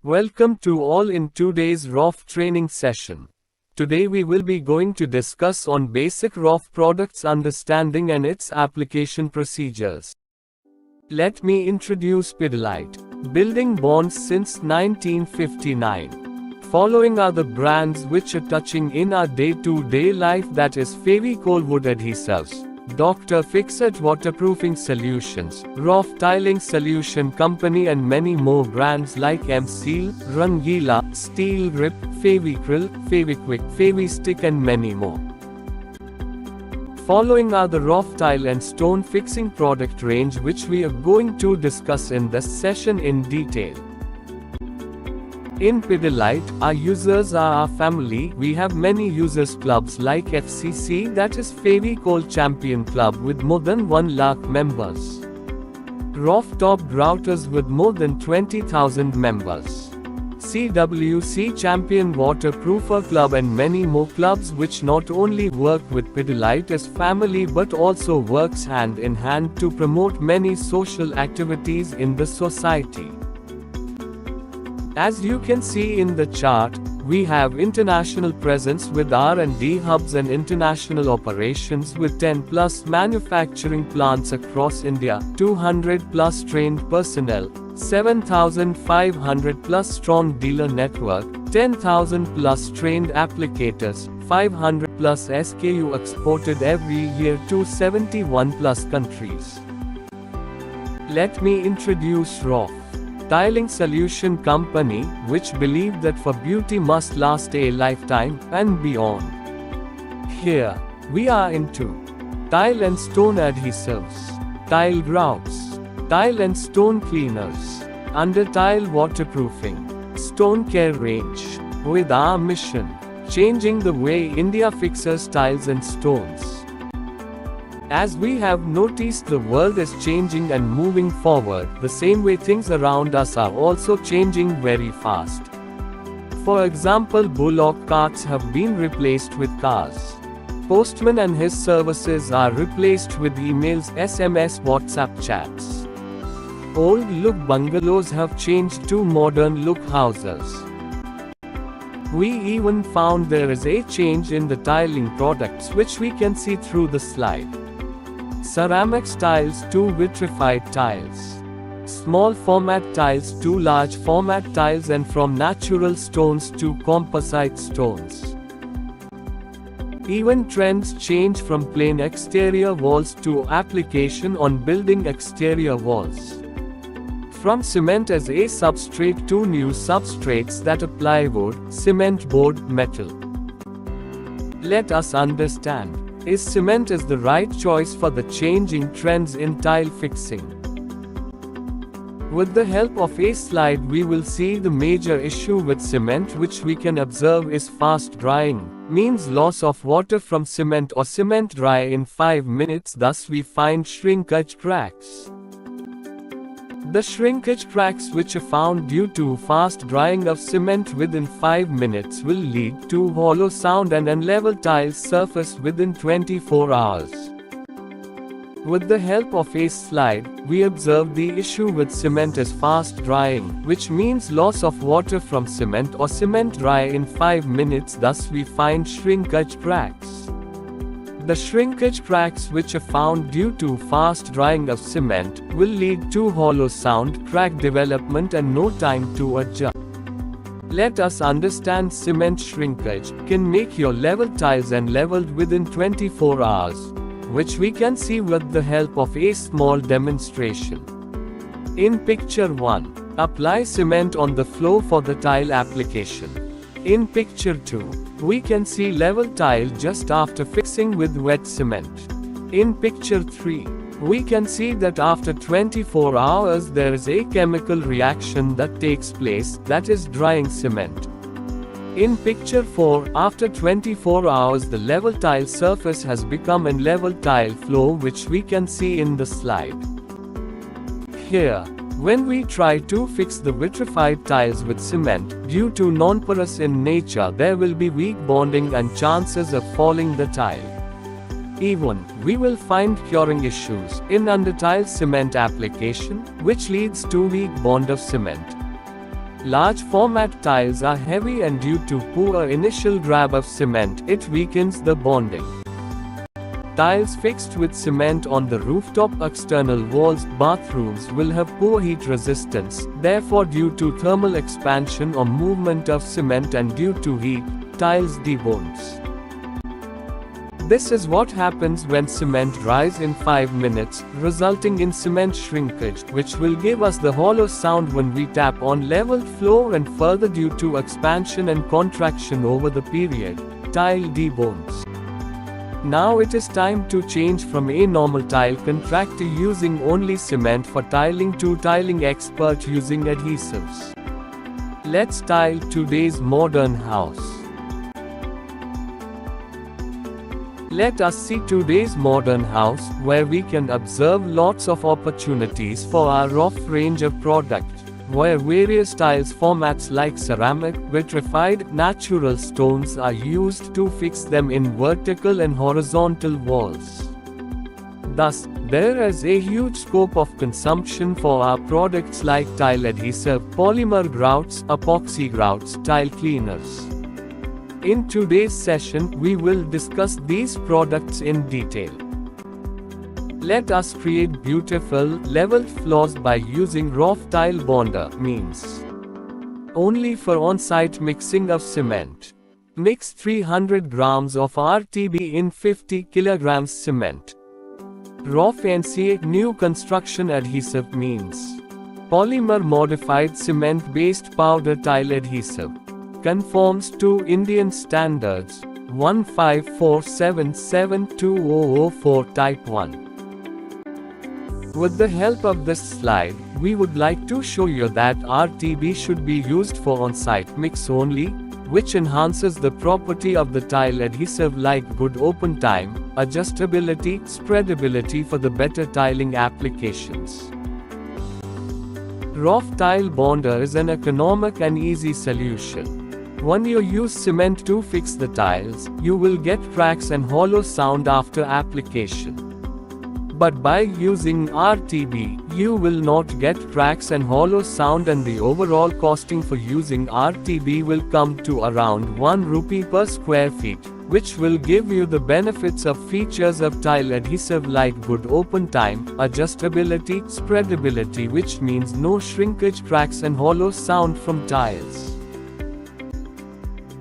Welcome to all in today's ROF training session. Today we will be going to discuss on basic ROF products understanding and its application procedures. Let me introduce Pidilite, building bonds since 1959. Following are the brands which are touching in our day-to-day life, that is Fevicol Wood Adhesives, Dr. Fixit Waterproofing Solutions, ROF Tiling Solution Company and many more brands like M-Seal, Rangila, Steel Grip, Fevicryl, Fevikwik, Fevistick and many more. Following are the ROF tile and stone fixing product range which we are going to discuss in this session in detail. In Pidilite, our users are our family. We have many users clubs like FCC, that is Fevicol Champion Club, with more than 1 lakh members. ROF Top Routers with more than 20,000 members. CWC Champion Waterproofer Club and many more clubs which not only work with Pidilite as family but also works hand in hand to promote many social activities in the society. As you can see in the chart, we have international presence with R&D hubs and international operations with 10 plus manufacturing plants across India, 200 plus trained personnel, 7,500 plus strong dealer network, 10,000 plus trained applicators, 500 plus SKU exported every year to 71 plus countries. Let me introduce ROF Tiling Solution Company, which believe that for beauty must last a lifetime and beyond. Here, we are into tile and stone adhesives, tile grouts, tile and stone cleaners, under tile waterproofing, stone care range, with our mission, changing the way India fixes tiles and stones. As we have noticed, the world is changing and moving forward, the same way things around us are also changing very fast. For example, bullock carts have been replaced with cars. Postman and his services are replaced with emails, SMS, WhatsApp chats. Old look bungalows have changed to modern look houses. We even found there is a change in the tiling products which we can see through the slide. Ceramics tiles to vitrified tiles. Small format tiles to large format tiles, and from natural stones to composite stones. Even trends change from plain exterior walls to application on building exterior walls. From cement as a substrate to new substrates that are plywood, cement board, metal. Let us understand. Is cement the right choice for the changing trends in tile fixing? With the help of a slide we will see the major issue with cement which we can observe is fast drying, means loss of water from cement or cement dry in 5 minutes, thus we find shrinkage cracks. The shrinkage cracks which are found due to fast drying of cement within 5 minutes will lead to hollow sound and unlevel tile surface within 24 hours. With the help of a slide, we observe the issue with cement is fast drying, which means loss of water from cement or cement dry in 5 minutes, thus we find shrinkage cracks. The shrinkage cracks which are found due to fast drying of cement will lead to hollow sound, crack development and no time to adjust. Let us understand cement shrinkage can make your level tiles and leveled within 24 hours, which we can see with the help of a small demonstration. In picture 1, apply cement on the floor for the tile application. In picture 2, we can see level tile just after fixing with wet cement. In picture 3, we can see that after 24 hours there is a chemical reaction that takes place, that is drying cement. In picture 4, after 24 hours the level tile surface has become an level tile floor, which we can see in the slide. Here, when we try to fix the vitrified tiles with cement, due to non-porous in nature there will be weak bonding and chances of falling the tile. Even, we will find curing issues in under tile cement application, which leads to weak bond of cement. Large format tiles are heavy, and due to poor initial grab of cement, it weakens the bonding. Tiles fixed with cement on the rooftop external walls bathrooms will have poor heat resistance, therefore due to thermal expansion or movement of cement and due to heat, tiles debonds. This is what happens when cement dries in 5 minutes, resulting in cement shrinkage, which will give us the hollow sound when we tap on leveled floor, and further due to expansion and contraction over the period, tile debones. Now it is time to change from a normal tile contractor using only cement for tiling to tiling expert using adhesives. Let's tile today's modern house. Let us see today's modern house, where we can observe lots of opportunities for our rough range of product, where various tiles formats like ceramic, vitrified, natural stones are used to fix them in vertical and horizontal walls. Thus, there is a huge scope of consumption for our products like tile adhesive, polymer grouts, epoxy grouts, tile cleaners. In today's session, we will discuss these products in detail. Let us create beautiful, leveled floors by using rough tile bonder, means only for on-site mixing of cement. Mix 300 grams of RTB in 50 kilograms cement. Rough NCA new construction adhesive means polymer modified cement-based powder tile adhesive. Conforms to Indian standards 154772004 Type 1. With the help of this slide, we would like to show you that RTB should be used for on-site mix only, which enhances the property of the tile adhesive like good open time, adjustability, spreadability for the better tiling applications. Rough tile bonder is an economic and easy solution. When you use cement to fix the tiles, you will get cracks and hollow sound after application. But by using RTB, you will not get cracks and hollow sound, and the overall costing for using RTB will come to around 1 rupee per square feet, which will give you the benefits of features of tile adhesive like good open time, adjustability, spreadability, which means no shrinkage, cracks and hollow sound from tiles.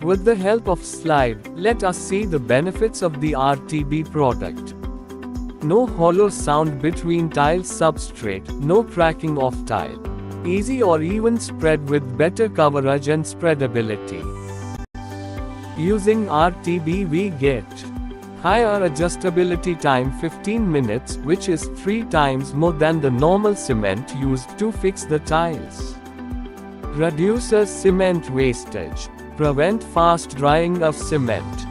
With the help of slide, let us see the benefits of the RTB product. No hollow sound between tile substrate, no cracking of tile. Easy or even spread with better coverage and spreadability. Using RTB we get higher adjustability time 15 minutes, which is 3 times more than the normal cement used to fix the tiles. Reduces cement wastage. Prevent fast drying of cement.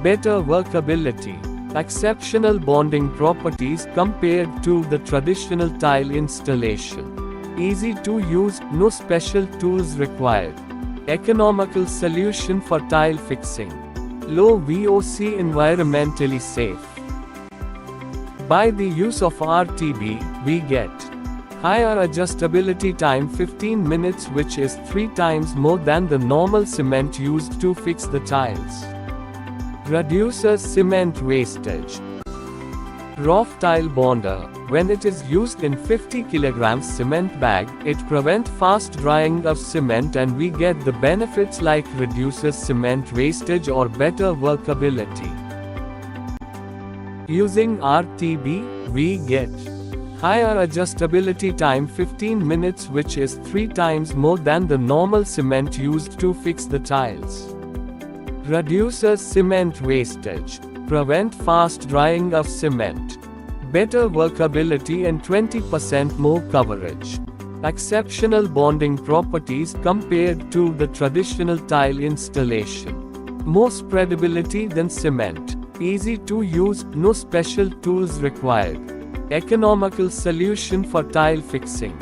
Better workability. Exceptional bonding properties compared to the traditional tile installation. Easy to use, no special tools required. Economical solution for tile fixing. Low VOC, environmentally safe. By the use of RTB, we get higher adjustability time 15 minutes, which is 3 times more than the normal cement used to fix the tiles. Reduces cement wastage. Rough tile bonder. When it is used in 50 kg cement bag, it prevents fast drying of cement, and we get the benefits like reduces cement wastage or better workability. Using RTB, we get higher adjustability time 15 minutes, which is 3 times more than the normal cement used to fix the tiles. Reduces cement wastage. Prevent fast drying of cement. Better workability and 20% more coverage. Exceptional bonding properties compared to the traditional tile installation. More spreadability than cement. Easy to use, no special tools required. Economical solution for tile fixing.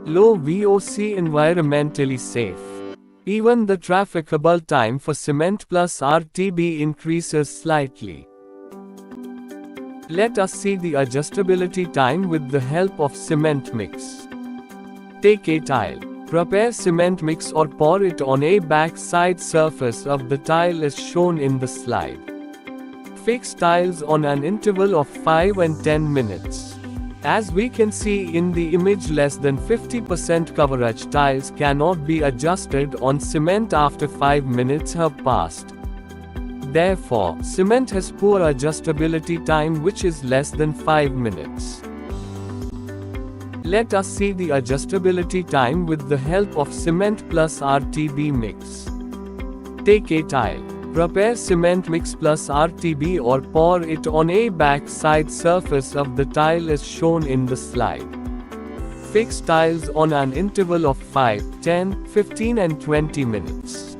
Low VOC, environmentally safe. Even the trafficable time for cement plus RTB increases slightly. Let us see the adjustability time with the help of cement mix. Take a tile. Prepare cement mix or pour it on a back side surface of the tile as shown in the slide. Fix tiles on an interval of 5 and 10 minutes. As we can see in the image, less than 50% coverage tiles cannot be adjusted on cement after 5 minutes have passed. Therefore, cement has poor adjustability time, which is less than 5 minutes. Let us see the adjustability time with the help of cement plus RTB mix. Take a tile. Prepare cement mix plus RTB or pour it on a back side surface of the tile as shown in the slide. Fix tiles on an interval of 5, 10, 15 and 20 minutes.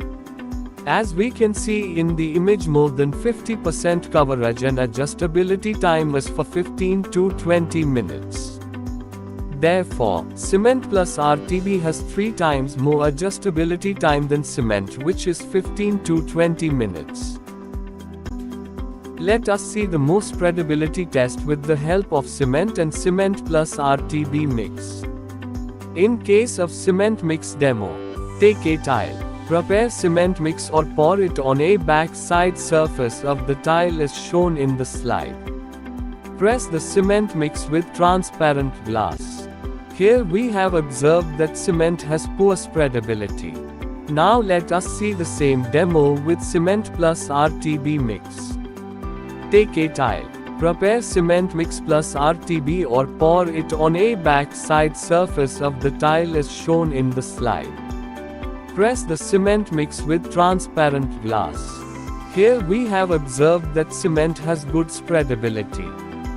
As we can see in the image, more than 50% coverage and adjustability time is for 15 to 20 minutes. Therefore, cement plus RTB has 3 times more adjustability time than cement, which is 15 to 20 minutes. Let us see the more spreadability test with the help of cement and cement plus RTB mix. In case of cement mix demo, take a tile. Prepare cement mix or pour it on a back side surface of the tile as shown in the slide. Press the cement mix with transparent glass. Here we have observed that cement has poor spreadability. Now let us see the same demo with cement plus RTB mix. Take a tile. Prepare cement mix plus RTB or pour it on a back side surface of the tile as shown in the slide. Press the cement mix with transparent glass. Here we have observed that cement has good spreadability.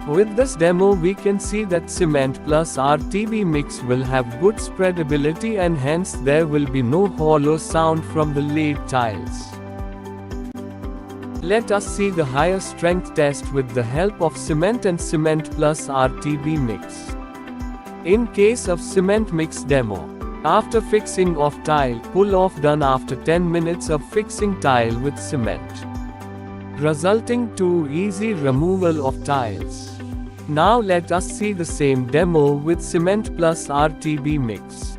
With this demo we can see that cement plus RTB mix will have good spreadability and hence there will be no hollow sound from the laid tiles. Let us see the higher strength test with the help of cement and cement plus RTB mix. In case of cement mix demo, after fixing of tile, pull off done after 10 minutes of fixing tile with cement, resulting to easy removal of tiles. Now let us see the same demo with cement plus RTB mix.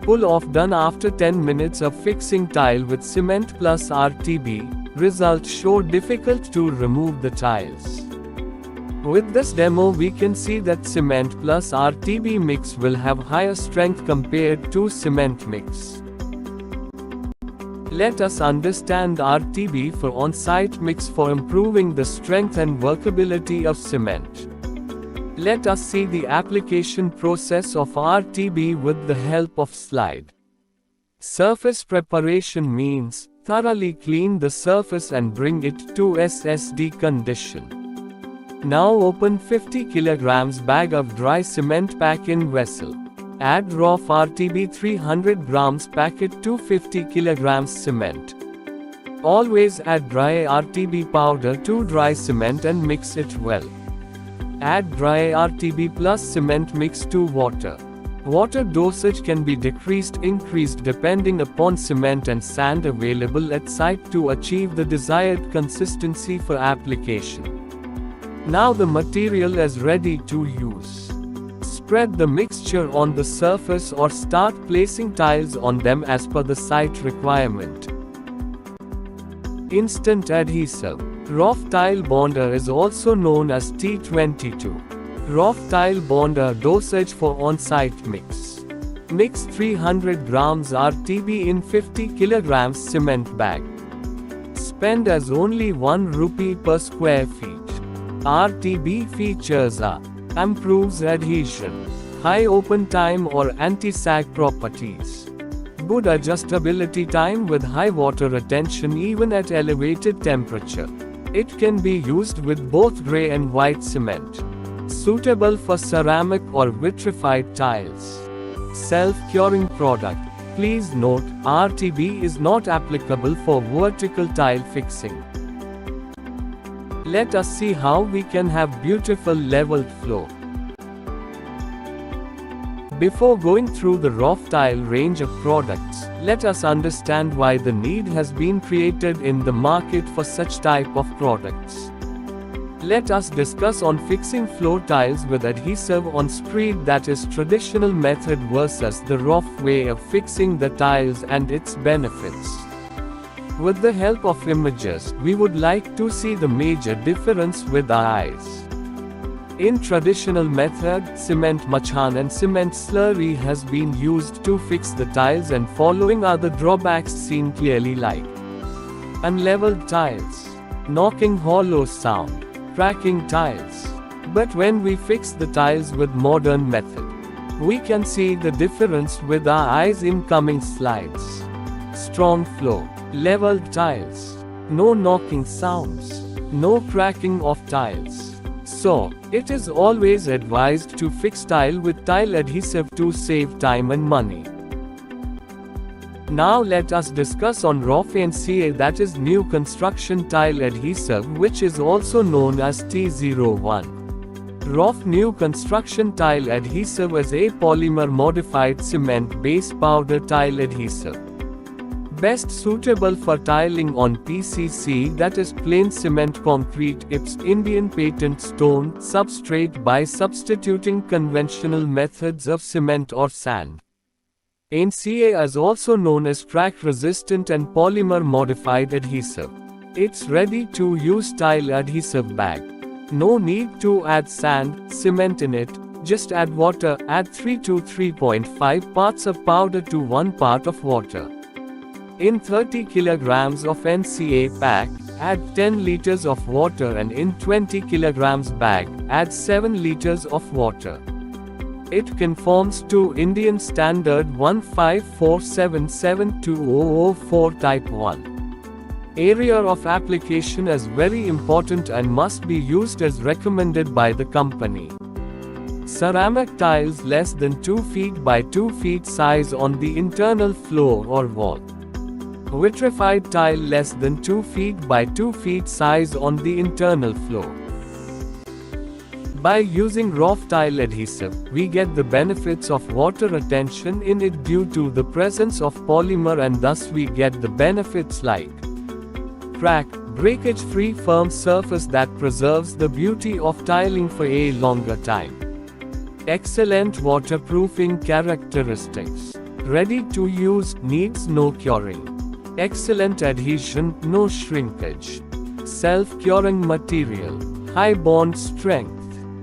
Pull off done after 10 minutes of fixing tile with cement plus RTB, results show difficult to remove the tiles. With this demo we can see that cement plus RTB mix will have higher strength compared to cement mix. Let us understand RTB for on-site mix for improving the strength and workability of cement. Let us see the application process of RTB with the help of slide. Surface preparation means thoroughly clean the surface and bring it to SSD condition. Now open 50 kg bag of dry cement pack in vessel. Add raw RTB 300 grams packet to 50 kg cement. Always add dry RTB powder to dry cement and mix it well. Add dry RTB plus cement mix to water. Water dosage can be increased depending upon cement and sand available at site to achieve the desired consistency for application. Now the material is ready to use. Spread the mixture on the surface or start placing tiles on them as per the site requirement. Instant adhesive. Rough tile bonder is also known as T22. Rough tile bonder dosage for on-site mix. Mix 300 grams RTB in 50 kg cement bag. Spend as only 1 rupee per square feet. RTB features are: improves adhesion, high open time or anti-sag properties, good adjustability time with high water retention even at elevated temperature. It can be used with both grey and white cement. Suitable for ceramic or vitrified tiles. Self-curing product. Please note, RTB is not applicable for vertical tile fixing. Let us see how we can have beautiful leveled floor. Before going through the rough tile range of products, let us understand why the need has been created in the market for such type of products. Let us discuss on fixing floor tiles with adhesive on screed, that is traditional method versus the rough way of fixing the tiles and its benefits. With the help of images, we would like to see the major difference with our eyes. In traditional method, cement machan and cement slurry has been used to fix the tiles, and following are the drawbacks seen clearly, like unleveled tiles, knocking hollow sound, cracking tiles. But when we fix the tiles with modern method, we can see the difference with our eyes in coming slides. Strong flow, leveled tiles, no knocking sounds, no cracking of tiles. So, it is always advised to fix tile with tile adhesive to save time and money. Now let us discuss on ROF-NCA, that is new construction tile adhesive, which is also known as T01. ROF new construction tile adhesive is a polymer modified cement base powder tile adhesive. Best suitable for tiling on PCC, that is plain cement concrete IPS Indian patent stone substrate, by substituting conventional methods of cement or sand. NCA is also known as crack resistant and polymer modified adhesive. It's ready to use tile adhesive bag. No need to add sand, cement in it, just add water, add 3 to 3.5 parts of powder to 1 part of water. In 30 kilograms of NCA pack, add 10 liters of water, and in 20 kilograms bag, add 7 liters of water. It conforms to Indian Standard 15477-2004 Type 1. Area of application is very important and must be used as recommended by the company. Ceramic tiles less than 2 feet by 2 feet size on the internal floor or wall. Vitrified tile less than 2 feet by 2 feet size on the internal floor. By using ROF tile adhesive, we get the benefits of water retention in it due to the presence of polymer, and thus we get the benefits like crack, breakage-free firm surface that preserves the beauty of tiling for a longer time. Excellent waterproofing characteristics. Ready to use, needs no curing. Excellent adhesion, no shrinkage. Self-curing material. High bond strength.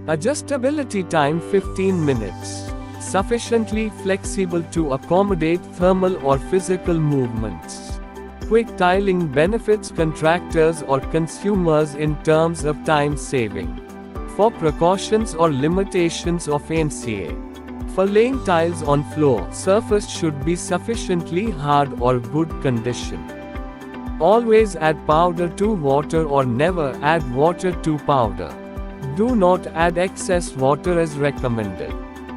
Adjustability time 15 minutes. Sufficiently flexible to accommodate thermal or physical movements. Quick tiling benefits contractors or consumers in terms of time saving. For precautions or limitations of NCA. For laying tiles on floor, surface should be sufficiently hard or good condition. Always add powder to water or never add water to powder. Do not add excess water as recommended.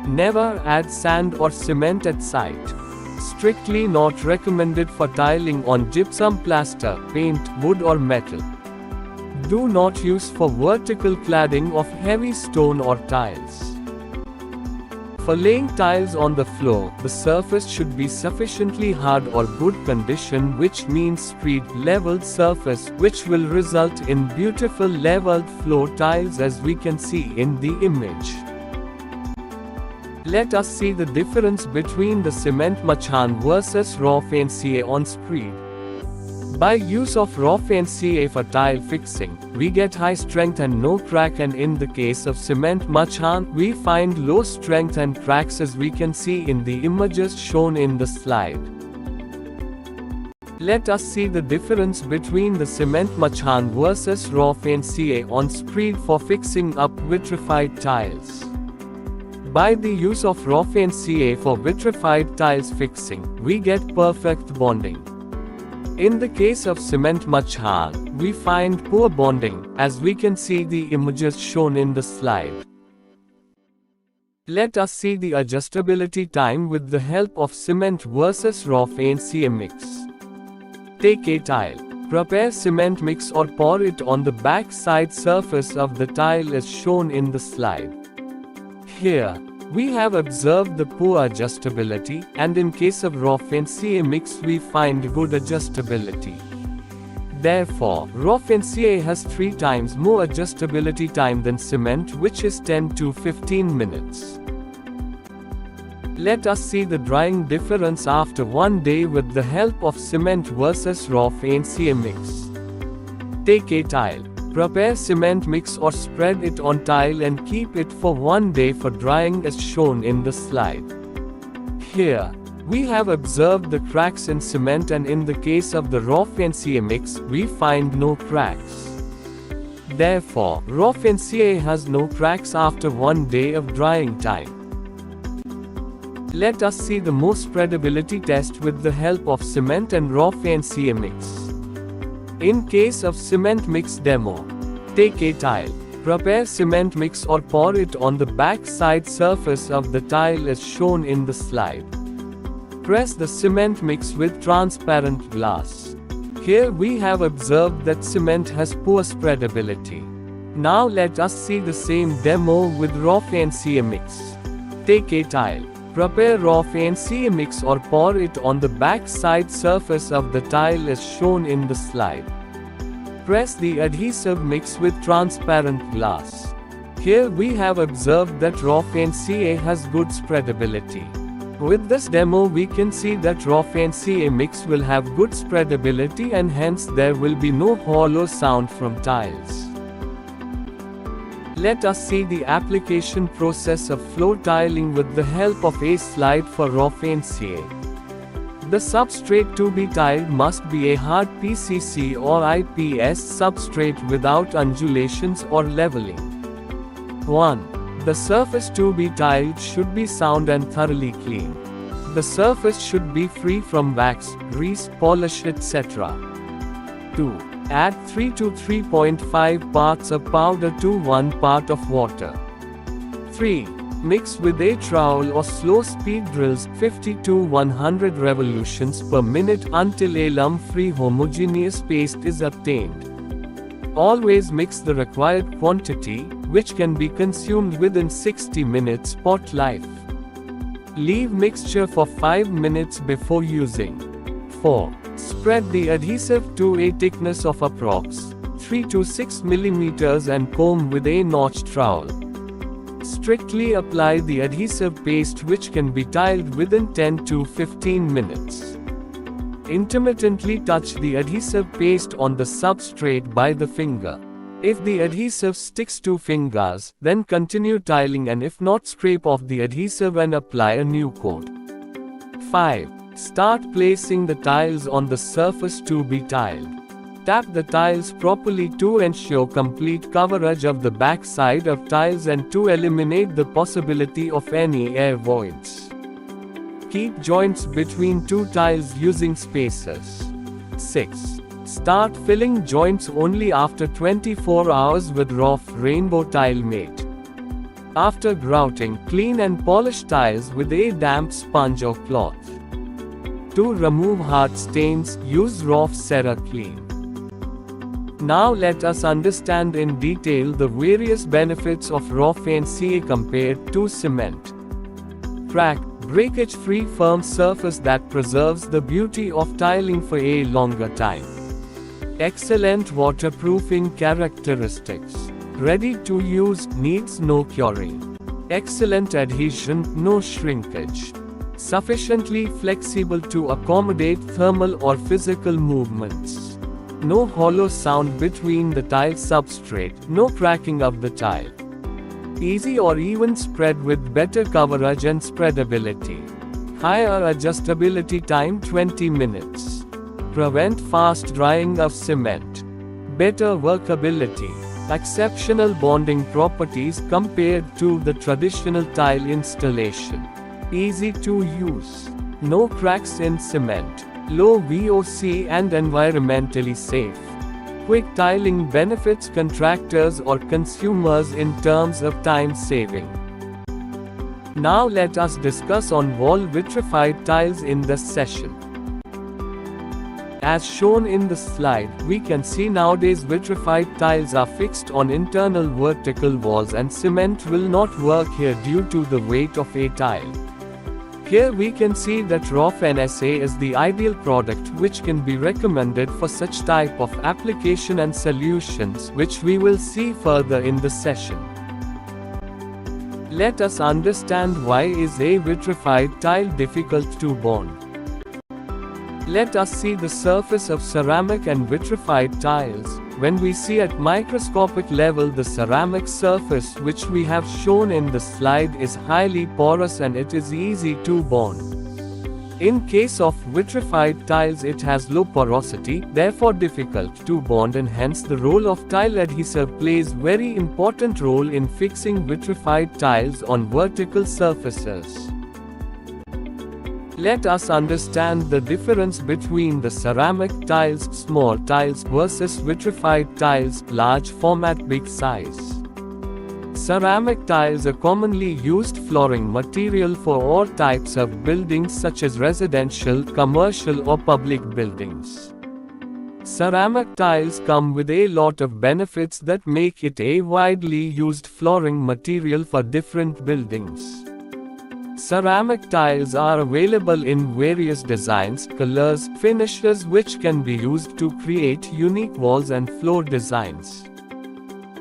Never add sand or cement at site. Strictly not recommended for tiling on gypsum, plaster, paint, wood or metal. Do not use for vertical cladding of heavy stone or tiles. For laying tiles on the floor, the surface should be sufficiently hard or good condition, which means screed leveled surface, which will result in beautiful leveled floor tiles as we can see in the image. Let us see the difference between the cement machan versus ROF-NCA on screed. By use of ROF-NCA for tile fixing, we get high strength and no crack, and in the case of cement machan, we find low strength and cracks as we can see in the images shown in the slide. Let us see the difference between the cement machan versus ROF-NCA on screed for fixing up vitrified tiles. By the use of ROF-NCA for vitrified tiles fixing, we get perfect bonding. In the case of cement machan, we find poor bonding, as we can see the images shown in the slide. Let us see the adjustability time with the help of cement versus ROF-NCA mix. Take a tile. Prepare cement mix or pour it on the back side surface of the tile as shown in the slide. Here, we have observed the poor adjustability, and in case of ROF-NCA mix we find good adjustability. Therefore, rough NCA has 3 times more adjustability time than cement, which is 10 to 15 minutes. Let us see the drying difference after 1 day with the help of cement versus rough NCA mix. Take a tile. Prepare cement mix or spread it on tile and keep it for 1 day for drying as shown in the slide. Here, we have observed the cracks in cement, and in the case of the rough NCA mix, we find no cracks. Therefore, rough NCA has no cracks after 1 day of drying time. Let us see the most spreadability test with the help of cement and rough NCA mix. In case of cement mix demo, take a tile. Prepare cement mix or pour it on the back side surface of the tile as shown in the slide. Press the cement mix with transparent glass. Here we have observed that cement has poor spreadability. Now let us see the same demo with rough NCA mix. Take a tile. Prepare rough NCA mix or pour it on the back side surface of the tile as shown in the slide. Press the adhesive mix with transparent glass. Here we have observed that rough NCA has good spreadability. With this demo we can see that rough NCA mix will have good spreadability and hence there will be no hollow sound from tiles. Let us see the application process of floor tiling with the help of a slide for rough NCA. The substrate to be tiled must be a hard PCC or IPS substrate without undulations or leveling. 1. The surface to be tiled should be sound and thoroughly clean. The surface should be free from wax, grease, polish, etc. 2. Add 3 to 3.5 parts of powder to 1 part of water. 3. Mix with a trowel or slow speed drills 50 to 100 revolutions per minute until a lump-free homogeneous paste is obtained. Always mix the required quantity, which can be consumed within 60 minutes pot life. Leave mixture for 5 minutes before using. 4. Spread the adhesive to a thickness of approx. 3 to 6 mm and comb with a notched trowel. Strictly apply the adhesive paste, which can be tiled within 10 to 15 minutes. Intermittently touch the adhesive paste on the substrate by the finger. If the adhesive sticks to fingers, then continue tiling, and if not, scrape off the adhesive and apply a new coat. 5. Start placing the tiles on the surface to be tiled. Tap the tiles properly to ensure complete coverage of the back side of tiles and to eliminate the possibility of any air voids. Keep joints between 2 tiles using spacers. 6. Start filling joints only after 24 hours with rough rainbow tile mate. After grouting, clean and polish tiles with a damp sponge or cloth. To remove hard stains, use rough CeraClean. Now let us understand in detail the various benefits of rough NCA compared to cement. Crack, breakage-free firm surface that preserves the beauty of tiling for a longer time. Excellent waterproofing characteristics. Ready to use, needs no curing. Excellent adhesion, no shrinkage. Sufficiently flexible to accommodate thermal or physical movements. No hollow sound between the tile substrate, no cracking of the tile. Easy or even spread with better coverage and spreadability. Higher adjustability time 20 minutes. Prevent fast drying of cement. Better workability. Exceptional bonding properties compared to the traditional tile installation. Easy to use. No cracks in cement. Low VOC and environmentally safe. Quick tiling benefits contractors or consumers in terms of time saving. Now let us discuss on wall vitrified tiles in this session. As shown in the slide, we can see nowadays vitrified tiles are fixed on internal vertical walls and cement will not work here due to the weight of a tile. Here we can see that ROF NSA is the ideal product which can be recommended for such type of application and solutions, which we will see further in the session. Let us understand why is a vitrified tile difficult to bond. Let us see the surface of ceramic and vitrified tiles. When we see at microscopic level, the ceramic surface which we have shown in the slide is highly porous and it is easy to bond. In case of vitrified tiles, it has low porosity, therefore difficult to bond, and hence the role of tile adhesive plays very important role in fixing vitrified tiles on vertical surfaces. Let us understand the difference between the ceramic tiles, small tiles, versus vitrified tiles, large format, big size. Ceramic tiles are commonly used flooring material for all types of buildings such as residential, commercial or public buildings. Ceramic tiles come with a lot of benefits that make it a widely used flooring material for different buildings. Ceramic tiles are available in various designs, colors, finishes which can be used to create unique walls and floor designs.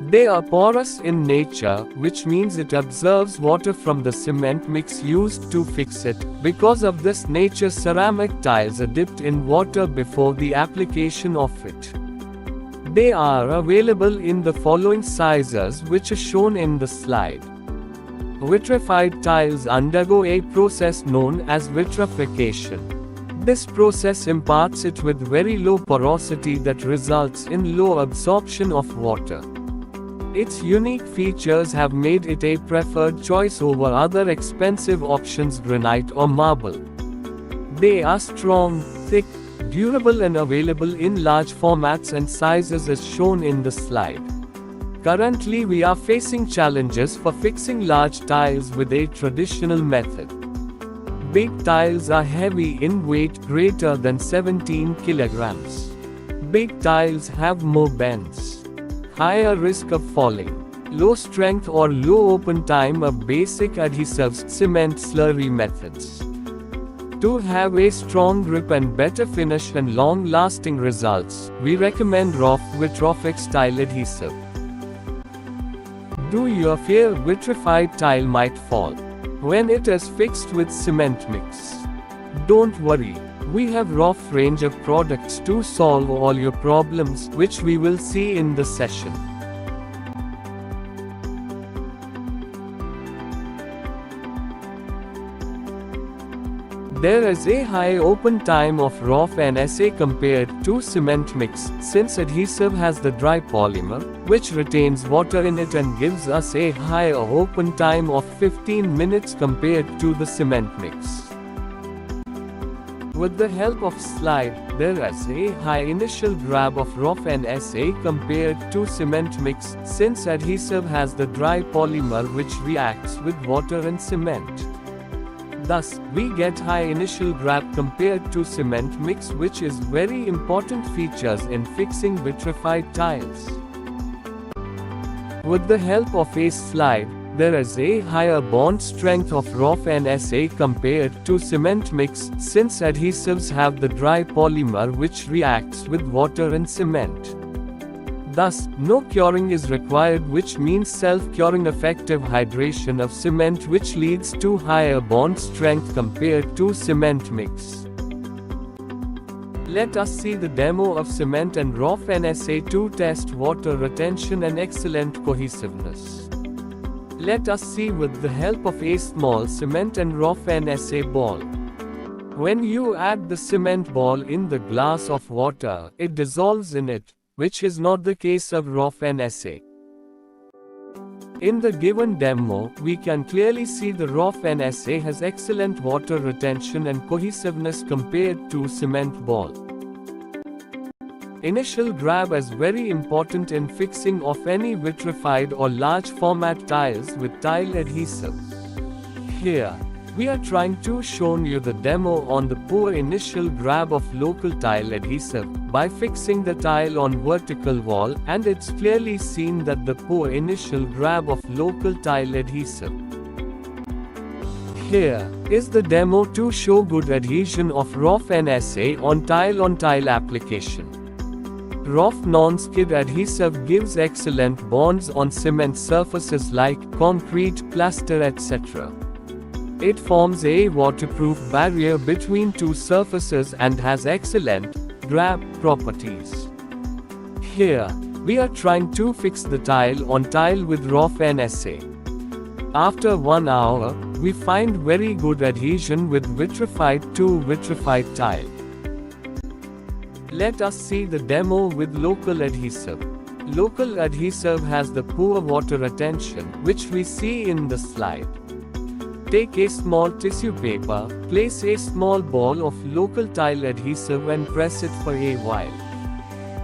They are porous in nature, which means it absorbs water from the cement mix used to fix it. Because of this nature, ceramic tiles are dipped in water before the application of it. They are available in the following sizes which are shown in the slide. Vitrified tiles undergo a process known as vitrification. This process imparts it with very low porosity that results in low absorption of water. Its unique features have made it a preferred choice over other expensive options, granite or marble. They are strong, thick, durable and available in large formats and sizes as shown in the slide. Currently we are facing challenges for fixing large tiles with a traditional method. Big tiles are heavy in weight, greater than 17 kilograms. Big tiles have more bends, higher risk of falling, low strength or low open time of basic adhesives, cement slurry methods. To have a strong grip and better finish and long-lasting results, we recommend ROF Vitrofix tile adhesive. Do you fear vitrified tile might fall when it is fixed with cement mix? Don't worry, we have ROF range of products to solve all your problems, which we will see in the session. There is a high open time of ROF NSA compared to cement mix, since adhesive has the dry polymer, which retains water in it and gives us a higher open time of 15 minutes compared to the cement mix. With the help of slide, there is a high initial grab of ROF NSA compared to cement mix, since adhesive has the dry polymer which reacts with water and cement. Thus, we get high initial grab compared to cement mix, which is very important features in fixing vitrified tiles. With the help of a slide, there is a higher bond strength of ROF NSA compared to cement mix, since adhesives have the dry polymer which reacts with water and cement. Thus, no curing is required, which means self-curing effective hydration of cement, which leads to higher bond strength compared to cement mix. Let us see the demo of cement and ROF NSA to test water retention and excellent cohesiveness. Let us see with the help of a small cement and ROF NSA ball. When you add the cement ball in the glass of water, it dissolves in it, which is not the case of ROF NSA. In the given demo, we can clearly see the ROF NSA has excellent water retention and cohesiveness compared to cement ball. Initial grab is very important in fixing of any vitrified or large format tiles with tile adhesive. Here, we are trying to show you the demo on the poor initial grab of local tile adhesive by fixing the tile on vertical wall, and it's clearly seen that the poor initial grab of local tile adhesive. Here is the demo to show good adhesion of ROF NSA on tile application. ROF non-skid adhesive gives excellent bonds on cement surfaces like concrete, plaster, etc. It forms a waterproof barrier between two surfaces and has excellent grab properties. Here, we are trying to fix the tile on tile with ROF NSA. After 1 hour, we find very good adhesion with vitrified to vitrified tile. Let us see the demo with local adhesive. Local adhesive has the poor water retention, which we see in the slide. Take a small tissue paper, place a small ball of local tile adhesive and press it for a while.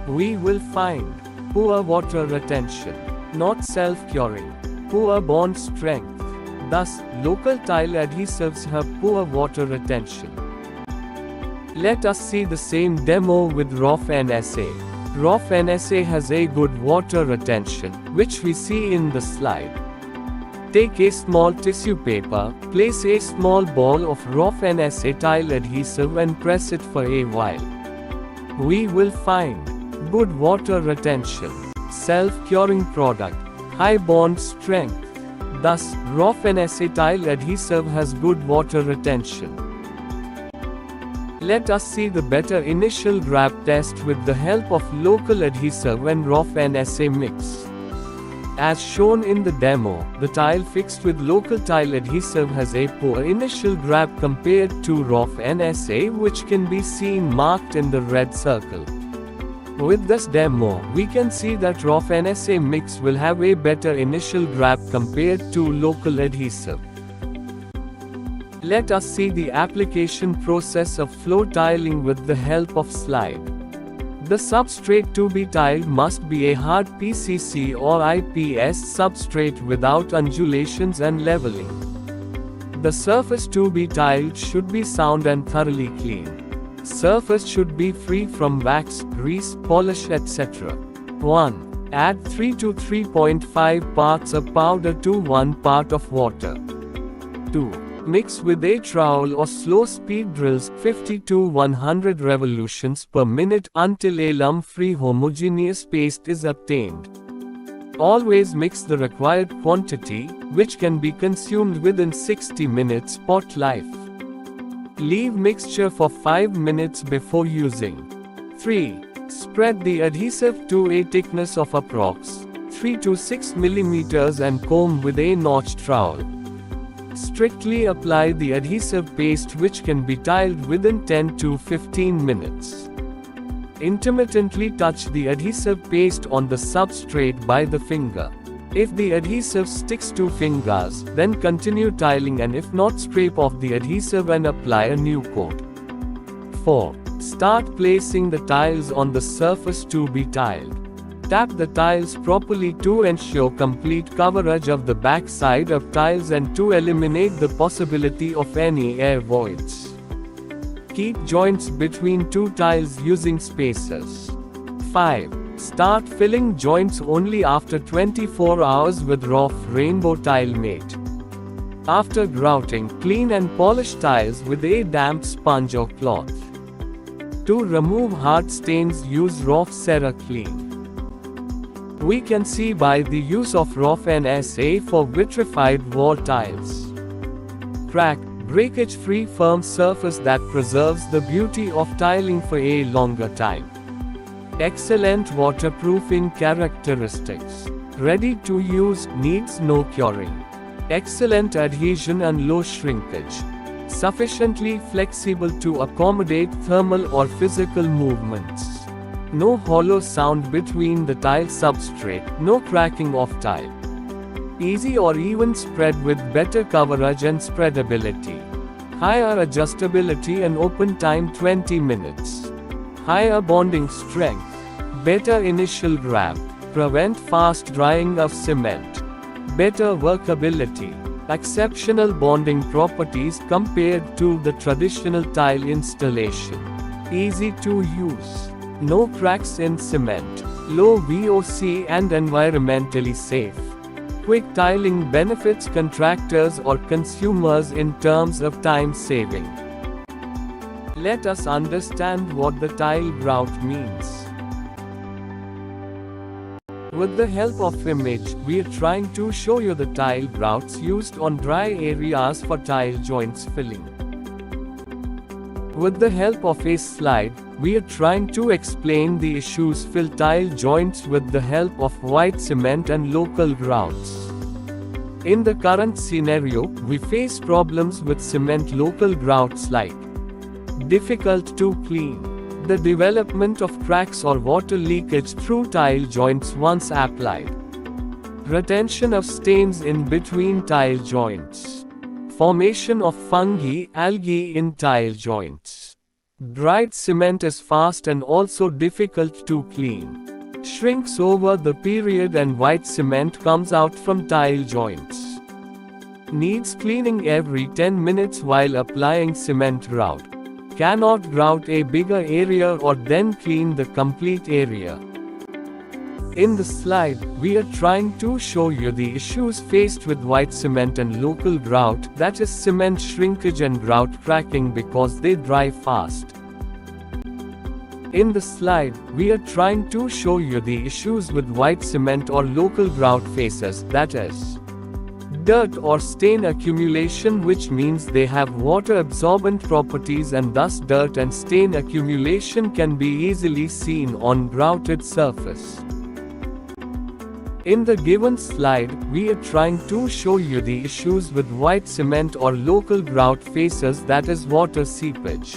We will find poor water retention, not self-curing, poor bond strength. Thus, local tile adhesives have poor water retention. Let us see the same demo with ROF NSA. ROF NSA has a good water retention, which we see in the slide. Take a small tissue paper, place a small ball of ROF NSA tile adhesive and press it for a while. We will find good water retention, self-curing product, high bond strength. Thus, ROF NSA tile adhesive has good water retention. Let us see the better initial grab test with the help of local adhesive and ROF NSA mix. As shown in the demo, the tile fixed with local tile adhesive has a poor initial grab compared to ROF NSA, which can be seen marked in the red circle. With this demo, we can see that ROF NSA mix will have a better initial grab compared to local adhesive. Let us see the application process of floor tiling with the help of slide. The substrate to be tiled must be a hard PCC or IPS substrate without undulations and leveling. The surface to be tiled should be sound and thoroughly clean. Surface should be free from wax, grease, polish, etc. 1. Add 3 to 3.5 parts of powder to 1 part of water. 2. Mix with a trowel or slow speed drills 50 to 100 revolutions per minute until a lump-free homogeneous paste is obtained. Always mix the required quantity, which can be consumed within 60 minutes pot life. Leave mixture for 5 minutes before using. 3. Spread the adhesive to a thickness of approx. 3 to 6 mm and comb with a notched trowel. Strictly apply the adhesive paste, which can be tiled within 10 to 15 minutes. Intermittently touch the adhesive paste on the substrate by the finger. If the adhesive sticks to fingers, then continue tiling, and if not, scrape off the adhesive and apply a new coat. 4. Start placing the tiles on the surface to be tiled. Tap the tiles properly to ensure complete coverage of the back side of tiles and to eliminate the possibility of any air voids. Keep joints between two tiles using spacers. 5. Start filling joints only after 24 hours with ROF Rainbow Tile Mate. After grouting, clean and polish tiles with a damp sponge or cloth. To remove hard stains, use ROF Cera Clean. We can see by the use of ROF NSA for vitrified wall tiles. Crack, breakage-free firm surface that preserves the beauty of tiling for a longer time. Excellent waterproofing characteristics. Ready to use, needs no curing. Excellent adhesion and low shrinkage. Sufficiently flexible to accommodate thermal or physical movements. No hollow sound between the tile substrate, no cracking of tile. Easy or even spread with better coverage and spreadability. Higher adjustability and open time 20 minutes. Higher bonding strength. Better initial grab. Prevent fast drying of cement. Better workability. Exceptional bonding properties compared to the traditional tile installation. Easy to use. No cracks in cement. Low VOC and environmentally safe. Quick tiling benefits contractors or consumers in terms of time saving. Let us understand what the tile grout means. With the help of image, we are trying to show you the tile grouts used on dry areas for tile joints filling. With the help of a slide, we are trying to explain the issues fill tile joints with the help of white cement and local grouts. In the current scenario, we face problems with cement local grouts like difficult to clean, the development of cracks or water leakage through tile joints once applied, retention of stains in between tile joints, formation of fungi, algae in tile joints. Dried cement is fast and also difficult to clean, shrinks over the period, and white cement comes out from tile joints. Needs cleaning every 10 minutes while applying cement grout. Cannot grout a bigger area or then clean the complete area. In the slide, we are trying to show you the issues faced with white cement and local grout, that is cement shrinkage and grout cracking because they dry fast. In the slide, we are trying to show you the issues with white cement or local grout faces, that is dirt or stain accumulation, which means they have water absorbent properties and thus dirt and stain accumulation can be easily seen on grouted surface. In the given slide, we are trying to show you the issues with white cement or local grout faces, that is water seepage.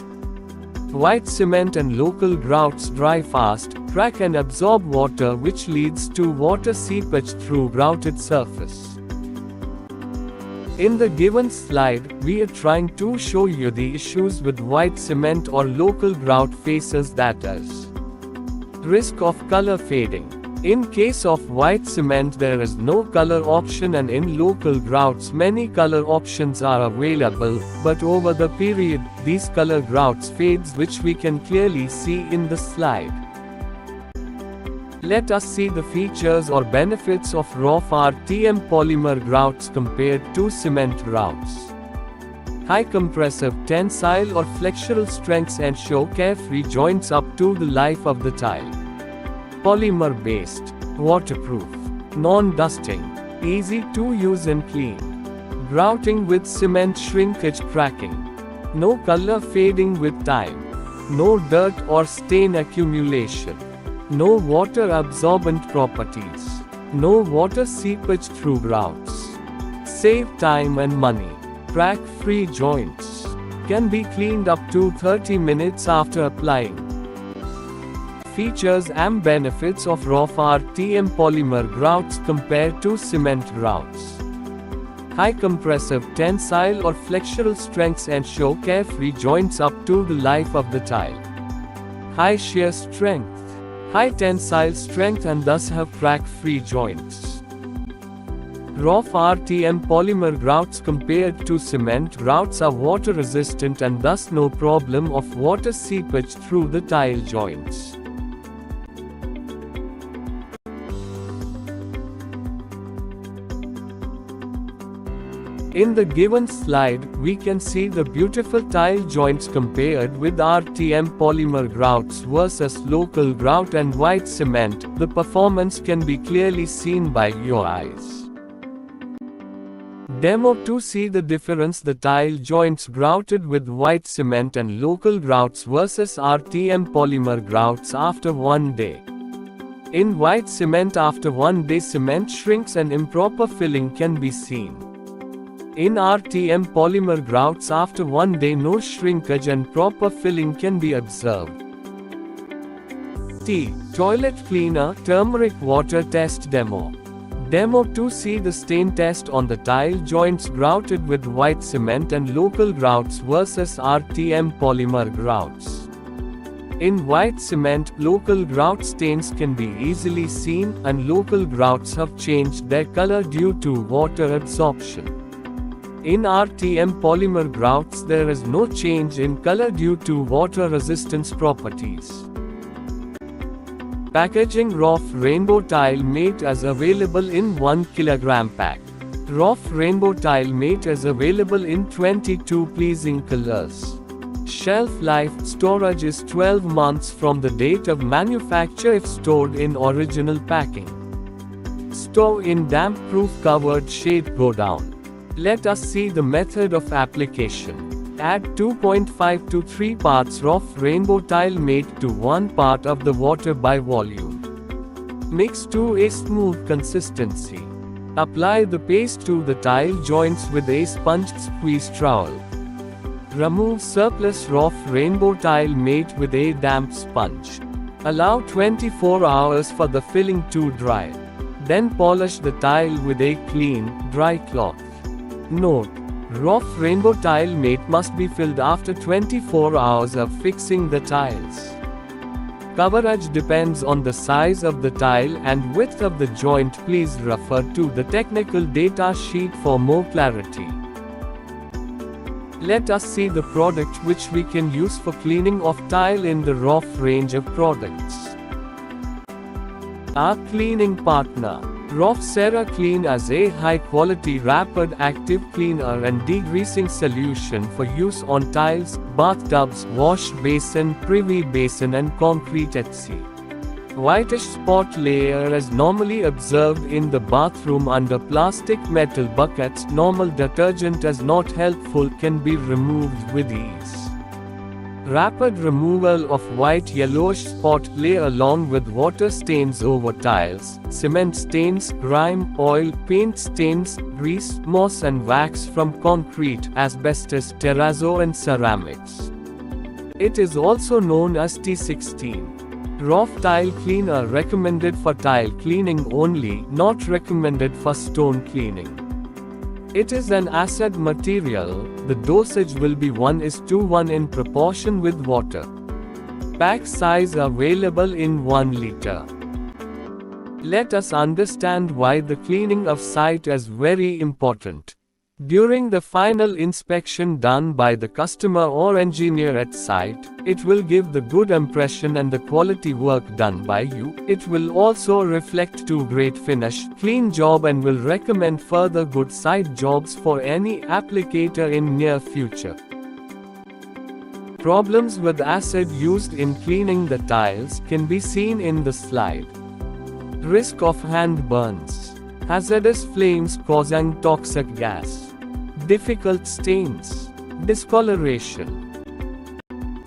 White cement and local grouts dry fast, crack and absorb water, which leads to water seepage through grouted surface. In the given slide, we are trying to show you the issues with white cement or local grout faces, that is risk of color fading. In case of white cement there is no color option, and in local grouts many color options are available, but over the period, these color grouts fades, which we can clearly see in the slide. Let us see the features or benefits of ROF RTM polymer grouts compared to cement grouts. High compressive, tensile or flexural strengths ensure carefree joints up to the life of the tile. Polymer-based, waterproof, non-dusting, easy to use and clean. Grouting with cement shrinkage cracking. No color fading with time. No dirt or stain accumulation. No water absorbent properties. No water seepage through grouts. Save time and money. Crack-free joints. Can be cleaned up to 30 minutes after applying. Features and benefits of ROF RTM polymer grouts compared to cement grouts. High compressive, tensile or flexural strengths ensure carefree joints up to the life of the tile. High shear strength. High tensile strength and thus have crack-free joints. ROF RTM polymer grouts compared to cement grouts are water resistant and thus no problem of water seepage through the tile joints. In the given slide, we can see the beautiful tile joints compared with RTM polymer grouts versus local grout and white cement. The performance can be clearly seen by your eyes. Demo to see the difference: the tile joints grouted with white cement and local grouts versus RTM polymer grouts after 1 day. In white cement, after 1 day cement shrinks and improper filling can be seen. In RTM polymer grouts, after 1 day no shrinkage and proper filling can be observed. Toilet cleaner turmeric water test demo. Demo to see the stain test on the tile joints grouted with white cement and local grouts versus RTM polymer grouts. In white cement, local grout stains can be easily seen, and local grouts have changed their color due to water absorption. In RTM polymer grouts, there is no change in color due to water resistance properties. Packaging: Roff Rainbow Tile Mate is available in 1 kg pack. Roff Rainbow Tile Mate is available in 22 pleasing colors. Shelf life: storage is 12 months from the date of manufacture if stored in original packing. Store in damp-proof covered shade godown. Let us see the method of application. Add 2.5 to 3 parts Roff Rainbow Tile Mate to 1 part of the water by volume. Mix to a smooth consistency. Apply the paste to the tile joints with a sponge squeeze trowel. Remove surplus Roff Rainbow Tile Mate with a damp sponge. Allow 24 hours for the filling to dry. Then polish the tile with a clean, dry cloth. Note: Roff Rainbow Tile Mate must be filled after 24 hours of fixing the tiles. Coverage depends on the size of the tile and width of the joint. Please refer to the technical data sheet for more clarity. Let us see the product which we can use for cleaning of tile in the Roff range of products. Our cleaning partner. Roff CeraClean is a high-quality rapid active cleaner and degreasing solution for use on tiles, bathtubs, wash basin, privy basin and concrete etc. Whitish spot layer is normally observed in the bathroom under plastic metal buckets. Normal detergent is not helpful, can be removed with ease. Rapid removal of white yellowish spot layer along with water stains over tiles, cement stains, grime, oil, paint stains, grease, moss and wax from concrete, asbestos, terrazzo and ceramics. It is also known as T16. Roff Tile Cleaner recommended for tile cleaning only, not recommended for stone cleaning. It is an acid material. The dosage will be 1:1 in proportion with water. Pack size available in 1 liter. Let us understand why the cleaning of site is very important. During the final inspection done by the customer or engineer at site, it will give the good impression and the quality work done by you. It will also reflect to great finish, clean job and will recommend further good site jobs for any applicator in near future. Problems with acid used in cleaning the tiles can be seen in the slide. Risk of hand burns. Hazardous flames causing toxic gas. Difficult stains. Discoloration.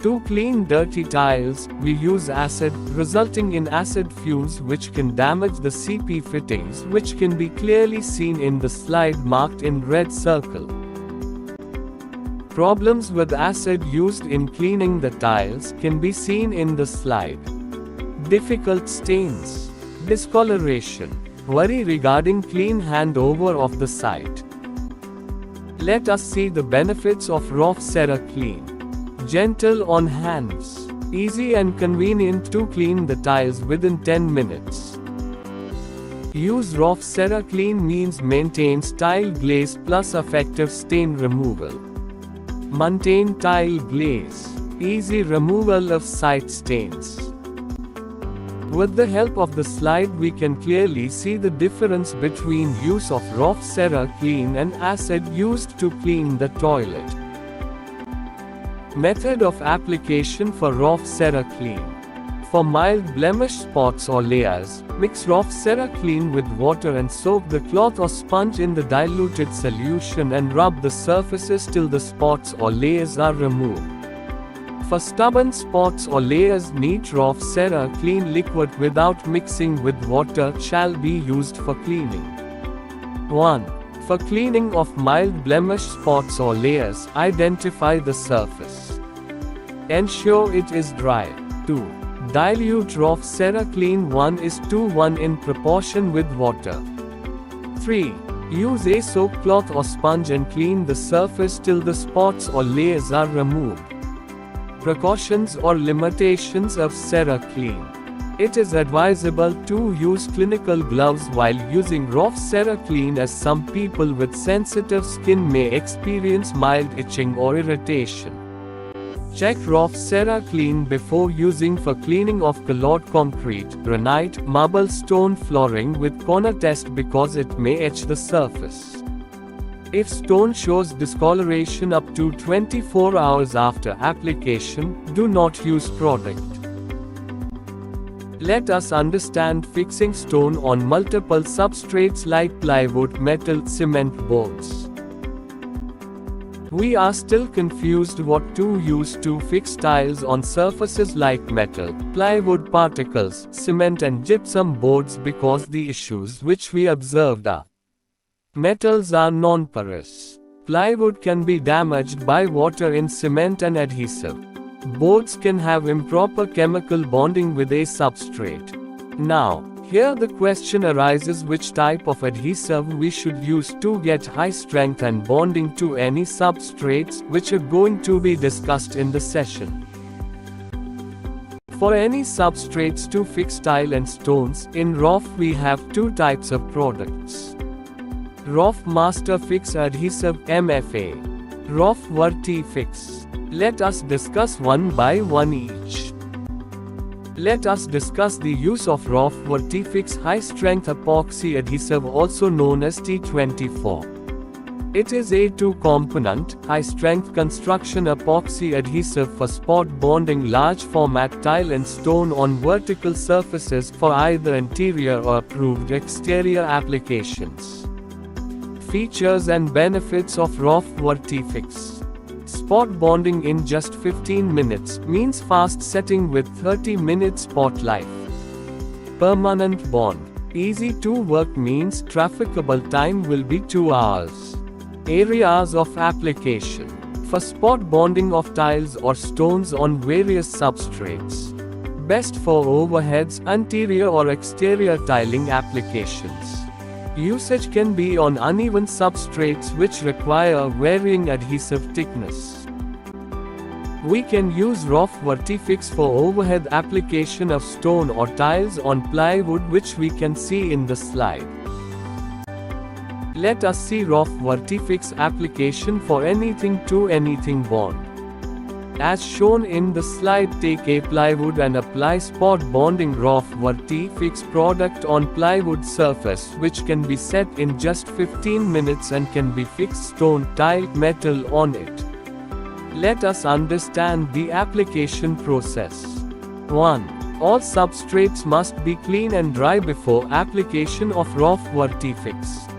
To clean dirty tiles, we use acid, resulting in acid fumes which can damage the CP fittings, which can be clearly seen in the slide marked in red circle. Problems with acid used in cleaning the tiles can be seen in the slide. Difficult stains. Discoloration. Worry regarding clean handover of the site. Let us see the benefits of Roff CeraClean. Gentle on hands. Easy and convenient to clean the tiles within 10 minutes. Use Roff CeraClean means maintains tile glaze plus effective stain removal. Maintain tile glaze. Easy removal of site stains. With the help of the slide we can clearly see the difference between use of Roff CeraClean and acid used to clean the toilet. Method of application for Roff CeraClean. For mild blemish spots or layers, mix Roff CeraClean with water and soak the cloth or sponge in the diluted solution and rub the surfaces till the spots or layers are removed. For stubborn spots or layers, neat Roff CeraClean liquid without mixing with water shall be used for cleaning. 1. For cleaning of mild blemish spots or layers, identify the surface. Ensure it is dry. 2. Dilute Roff CeraClean 1:1 in proportion with water. 3. Use a soap cloth or sponge and clean the surface till the spots or layers are removed. Precautions or limitations of CeraClean. It is advisable to use clinical gloves while using Roff CeraClean, as some people with sensitive skin may experience mild itching or irritation. Check Rough Cera Clean before using for cleaning of colored concrete, granite, marble stone flooring with corner test because it may etch the surface. If stone shows discoloration up to 24 hours after application, do not use product. Let us understand fixing stone on multiple substrates like plywood, metal, cement, boards. We are still confused what to use to fix tiles on surfaces like metal, plywood particles, cement and gypsum boards because the issues which we observed are: metals are non-porous. Plywood can be damaged by water in cement and adhesive. Boards can have improper chemical bonding with a substrate. Now, here the question arises which type of adhesive we should use to get high strength and bonding to any substrates, which are going to be discussed in the session. For any substrates to fix tile and stones, in Rough we have two types of products. Rough Master Fix Adhesive MFA. Rough Vertifix. Let us discuss one by one each. Let us discuss the use of Rough Vertifix High Strength Epoxy Adhesive, also known as T24. It is a two-component, high-strength construction epoxy adhesive for spot bonding large format tile and stone on vertical surfaces for either interior or approved exterior applications. Features and benefits of Rough Vertifix. Spot bonding in just 15 minutes means fast setting with 30-minute spot life. Permanent bond. Easy to work means trafficable time will be 2 hours. Areas of application. For spot bonding of tiles or stones on various substrates. Best for overheads, interior or exterior tiling applications. Usage can be on uneven substrates which require varying adhesive thickness. We can use Rough Vertifix for overhead application of stone or tiles on plywood, which we can see in the slide. Let us see Rough Vertifix application for anything to anything bond. As shown in the slide, take a plywood and apply spot bonding Rough Vertifix product on plywood surface, which can be set in just 15 minutes and can be fixed stone, tile, metal on it. Let us understand the application process. 1. All substrates must be clean and dry before application of Rough Vertifix.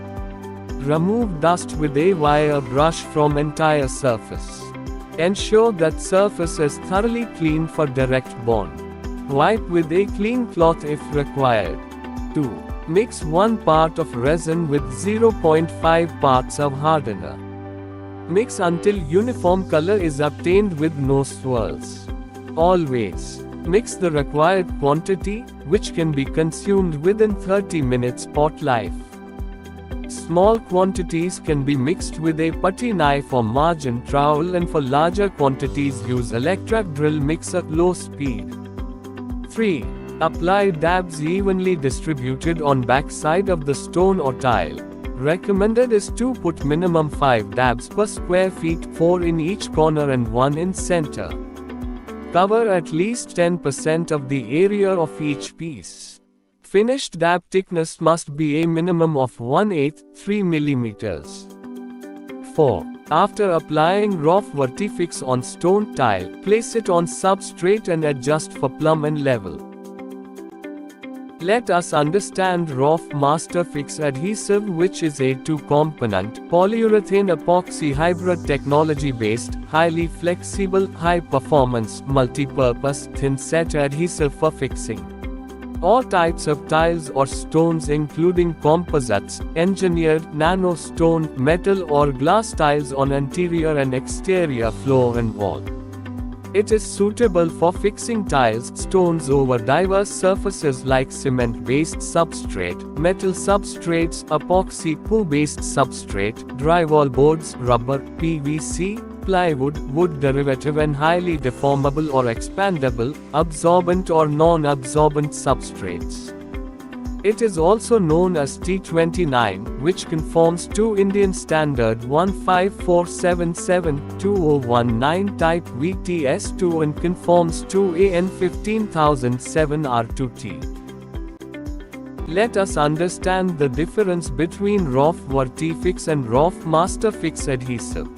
Remove dust with a wire brush from entire surface. Ensure that surface is thoroughly clean for direct bond. Wipe with a clean cloth if required. 2. Mix 1 part of resin with 0.5 parts of hardener. Mix until uniform color is obtained with no swirls. Always mix the required quantity, which can be consumed within 30 minutes spot life. Small quantities can be mixed with a putty knife or margin trowel, and for larger quantities use electric drill mix at low speed. 3. Apply dabs evenly distributed on backside of the stone or tile. Recommended is to put minimum 5 dabs per square feet, 4 in each corner and 1 in center. Cover at least 10% of the area of each piece. Finished dab thickness must be a minimum of 1/8, 3 mm. 4. After applying Rough Vertifix on stone tile, place it on substrate and adjust for plumb and level. Let us understand Rough Master Fix Adhesive, which is a two-component, polyurethane epoxy hybrid technology-based, highly flexible, high-performance, multi-purpose, thin-set adhesive for fixing all types of tiles or stones, including composites, engineered, nano stone, metal or glass tiles on interior and exterior floor and wall. It is suitable for fixing tiles, stones over diverse surfaces like cement-based substrate, metal substrates, epoxy, PU-based substrate, drywall boards, rubber, PVC, plywood, wood derivative and highly deformable or expandable, absorbent or non-absorbent substrates. It is also known as T29, which conforms to Indian Standard 15477-2019 type VTS2 and conforms to AN 15007 R2T. Let us understand the difference between ROF Vertifix and ROF Masterfix adhesive.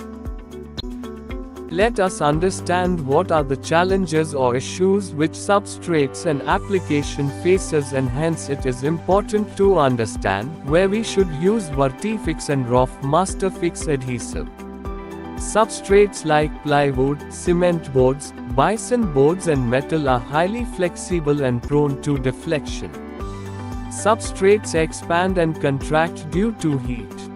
Let us understand what are the challenges or issues which substrates and application faces, and hence it is important to understand where we should use Vertifix and ROF Masterfix adhesive. Substrates like plywood, cement boards, bison boards and metal are highly flexible and prone to deflection. Substrates expand and contract due to heat.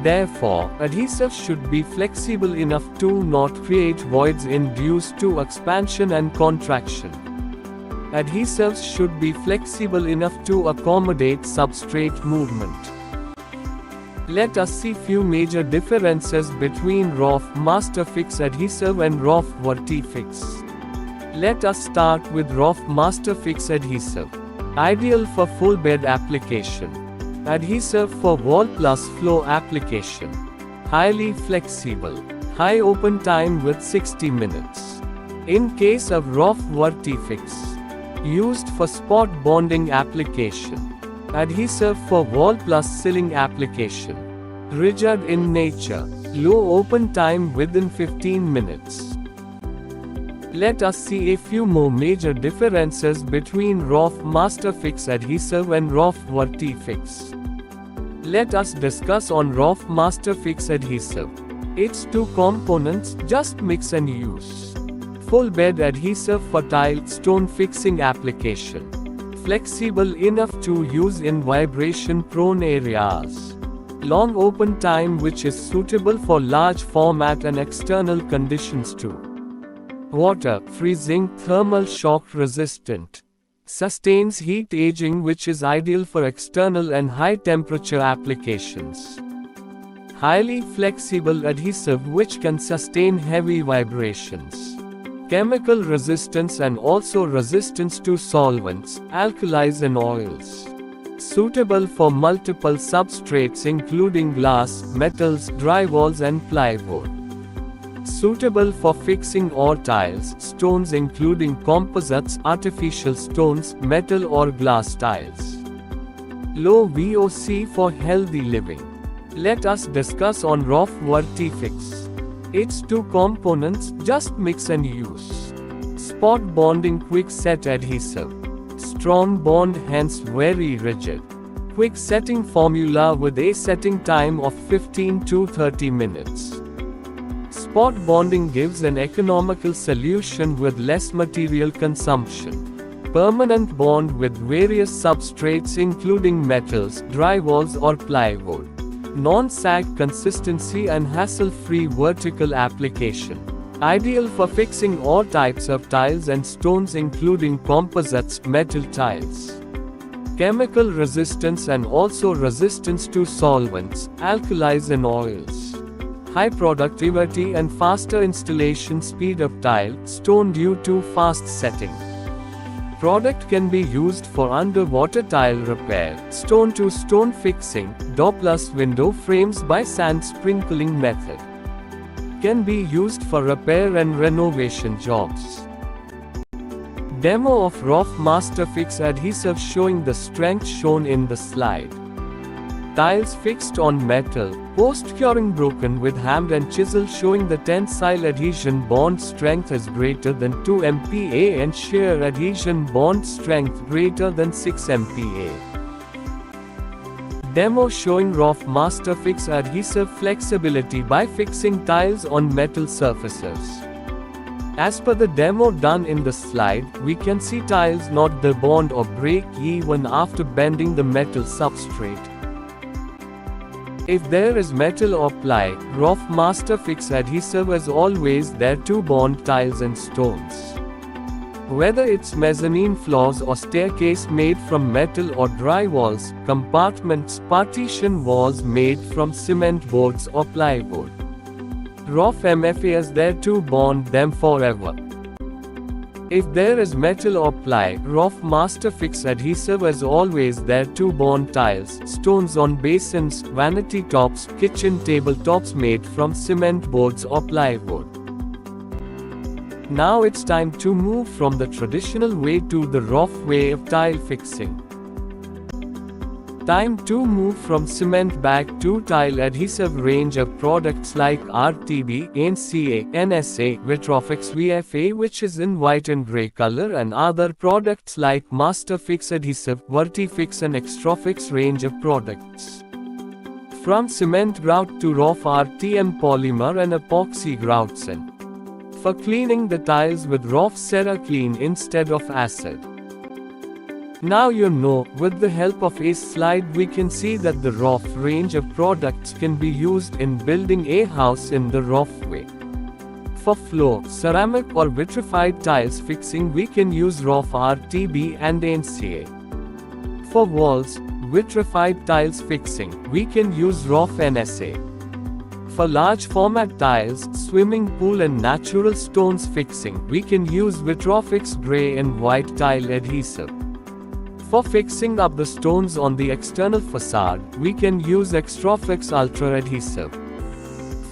Therefore, adhesives should be flexible enough to not create voids induced to expansion and contraction. Adhesives should be flexible enough to accommodate substrate movement. Let us see few major differences between ROF Masterfix adhesive and ROF Vertifix. Let us start with ROF Masterfix adhesive. Ideal for full bed application. Adhesive for wall plus floor application. Highly flexible. High open time with 60 minutes. In case of ROF Vertifix. Used for spot bonding application. Adhesive for wall plus ceiling application. Rigid in nature. Low open time within 15 minutes. Let us see a few more major differences between ROF Masterfix adhesive and ROF Vertifix. Let us discuss on ROF Masterfix adhesive. Its two components, just mix and use. Full bed adhesive for tile stone fixing application. Flexible enough to use in vibration prone areas. Long open time which is suitable for large format and external conditions too. Water, freezing, thermal shock resistant. Sustains heat aging which is ideal for external and high temperature applications. Highly flexible adhesive which can sustain heavy vibrations. Chemical resistance and also resistance to solvents, alkalis and oils. Suitable for multiple substrates including glass, metals, drywalls and plywood. Suitable for fixing or tiles, stones including composites, artificial stones, metal or glass tiles. Low VOC for healthy living. Let us discuss on ROF Vertifix. Its two components, just mix and use. Spot bonding quick set adhesive. Strong bond hence very rigid. Quick setting formula with a setting time of 15 to 30 minutes. Spot bonding gives an economical solution with less material consumption. Permanent bond with various substrates including metals, drywalls or plywood. Non-sag consistency and hassle-free vertical application. Ideal for fixing all types of tiles and stones including composites, metal tiles. Chemical resistance and also resistance to solvents, alkalis and oils. High productivity and faster installation speed of tile, stone due to fast setting. Product can be used for underwater tile repair, stone to stone fixing, door plus window frames by sand sprinkling method. Can be used for repair and renovation jobs. Demo of ROF Masterfix adhesive showing the strength shown in the slide. Tiles fixed on metal, post-curing broken with hammer and chisel showing the tensile adhesion bond strength is greater than 2 MPa and shear adhesion bond strength greater than 6 MPa. Demo showing ROF Masterfix adhesive flexibility by fixing tiles on metal surfaces. As per the demo done in the slide, we can see tiles not the bond or break even after bending the metal substrate. If there is metal or ply, ROF Masterfix adhesive is always there to bond tiles and stones. Whether it's mezzanine floors or staircase made from metal or drywalls, compartments, partition walls made from cement boards or plywood. ROF MFA is there to bond them forever. If there is metal or ply, Roff Masterfix adhesive is always there to bond tiles, stones on basins, vanity tops, kitchen table tops made from cement boards or plywood. Now it's time to move from the traditional way to the Roff way of tile fixing. Time to move from cement bag to tile adhesive range of products like RTB, NCA, NSA, Vitrofix VFA which is in white and grey color, and other products like Masterfix adhesive, Vertifix and Extrafix range of products. From cement grout to Roff RTM polymer and epoxy grouts in. For cleaning the tiles with Roff CeraClean instead of acid. Now you know, with the help of a slide we can see that the Roff range of products can be used in building a house in the Roff way. For floor, ceramic or vitrified tiles fixing we can use Roff RTB and NCA. For walls, vitrified tiles fixing, we can use Roff NSA. For large format tiles, swimming pool and natural stones fixing, we can use Vitrofix grey and white tile adhesive. For fixing up the stones on the external facade, we can use Extrafix Ultra adhesive.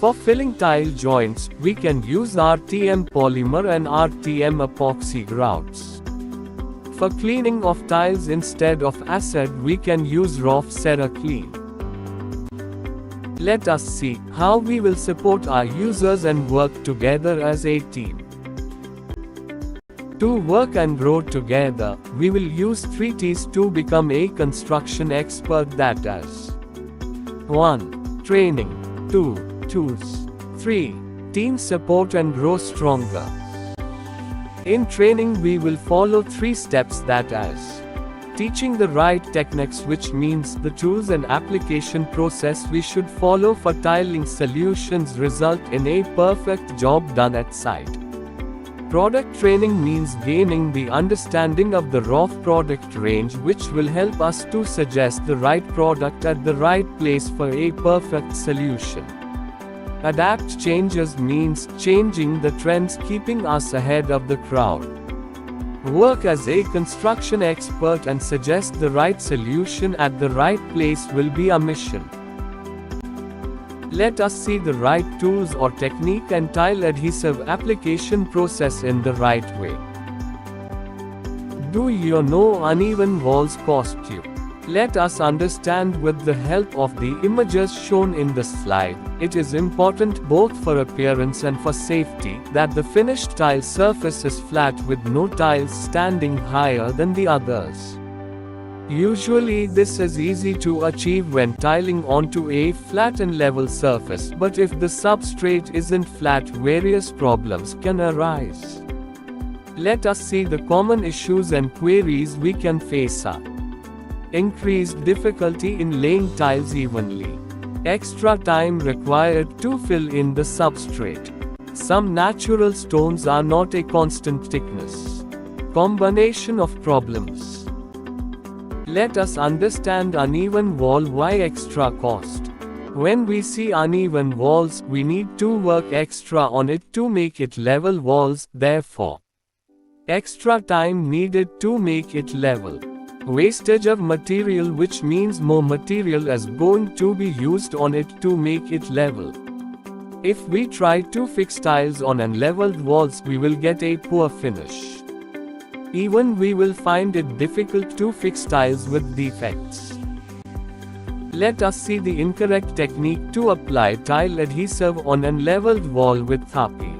For filling tile joints, we can use RTM polymer and RTM epoxy grouts. For cleaning of tiles instead of acid, we can use Roff CeraClean. Let us see how we will support our users and work together as a team. To work and grow together, we will use 3 T's to become a construction expert, that is 1. Training, 2. Tools, 3. Team support and grow stronger. In training we will follow 3 steps, that is teaching the right techniques, which means the tools and application process we should follow for tiling solutions result in a perfect job done at site. Product training means gaining the understanding of the Roff product range, which will help us to suggest the right product at the right place for a perfect solution. Adapt changes means changing the trends, keeping us ahead of the crowd. Work as a construction expert and suggest the right solution at the right place will be our mission. Let us see the right tools or technique and tile adhesive application process in the right way. Do you know uneven walls cost you? Let us understand with the help of the images shown in the slide. It is important both for appearance and for safety that the finished tile surface is flat with no tiles standing higher than the others. Usually this is easy to achieve when tiling onto a flat and level surface, but if the substrate isn't flat, various problems can arise. Let us see the common issues and queries we can face are: increased difficulty in laying tiles evenly, extra time required to fill in the substrate, some natural stones are not a constant thickness, combination of problems. Let us understand uneven wall. Why extra cost? When we see uneven walls, we need to work extra on it to make it level walls, therefore extra time needed to make it level. Wastage of material, which means more material is going to be used on it to make it level. If we try to fix tiles on unleveled walls, we will get a poor finish. Even we will find it difficult to fix tiles with defects. Let us see the incorrect technique to apply tile adhesive on unleveled wall with Thapi.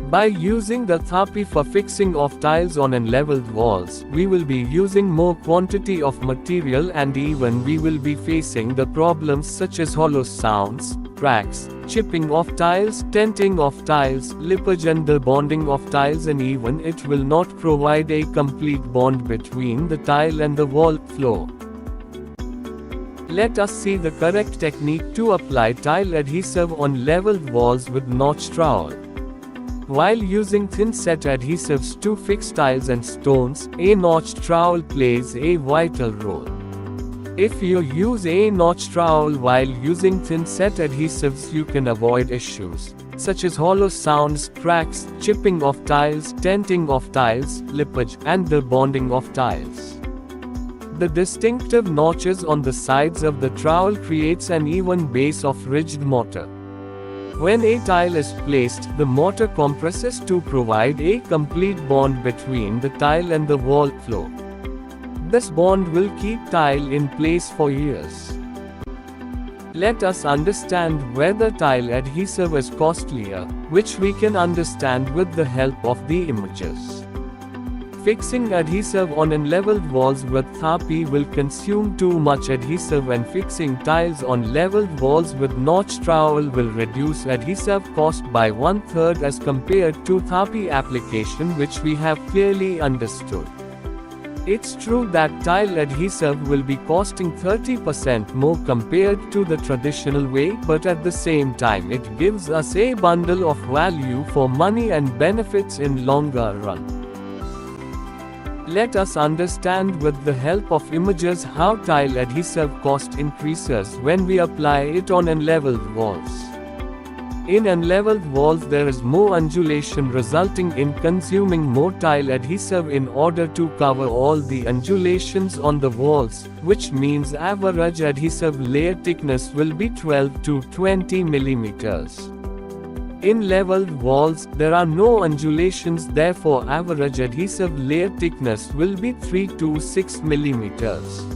By using the Thapi for fixing of tiles on unleveled walls, we will be using more quantity of material, and even we will be facing the problems such as hollow sounds, cracks, chipping of tiles, denting of tiles, lippage and the bonding of tiles, and even it will not provide a complete bond between the tile and the wall floor. Let us see the correct technique to apply tile adhesive on leveled walls with notch trowel. While using thin set adhesives to fix tiles and stones, a notch trowel plays a vital role. If you use a notch trowel while using thin set adhesives, you can avoid issues such as hollow sounds, cracks, chipping of tiles, denting of tiles, lippage, and the bonding of tiles. The distinctive notches on the sides of the trowel creates an even base of ridged mortar. When a tile is placed, the mortar compresses to provide a complete bond between the tile and the wall floor. This bond will keep tile in place for years. Let us understand whether tile adhesive is costlier, which we can understand with the help of the images. Fixing adhesive on unleveled walls with Tharpi will consume too much adhesive, and fixing tiles on leveled walls with notch trowel will reduce adhesive cost by 1/3 as compared to Tharpi application, which we have clearly understood. It's true that tile adhesive will be costing 30% more compared to the traditional way, but at the same time it gives us a bundle of value for money and benefits in longer run. Let us understand with the help of images how tile adhesive cost increases when we apply it on unleveled walls. In unleveled walls there is more undulation, resulting in consuming more tile adhesive in order to cover all the undulations on the walls, which means average adhesive layer thickness will be 12 to 20 mm. In leveled walls, there are no undulations, therefore average adhesive layer thickness will be 3 to 6 mm.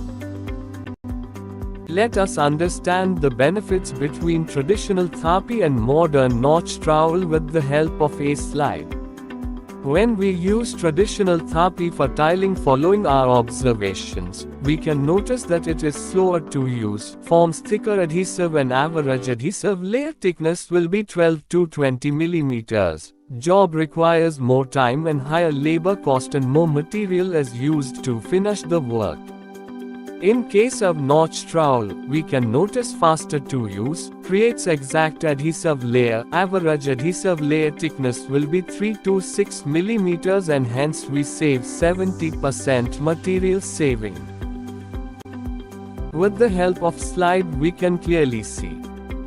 Let us understand the benefits between traditional Tharpi and modern notch trowel with the help of a slide. When we use traditional Tharpi for tiling, following our observations, we can notice that it is slower to use, forms thicker adhesive, and average adhesive layer thickness will be 12 to 20 mm. Job requires more time and higher labor cost, and more material is used to finish the work. In case of notch trowel, we can notice faster to use, creates exact adhesive layer, average adhesive layer thickness will be 3 to 6 mm, and hence we save 70% material saving. With the help of slide we can clearly see.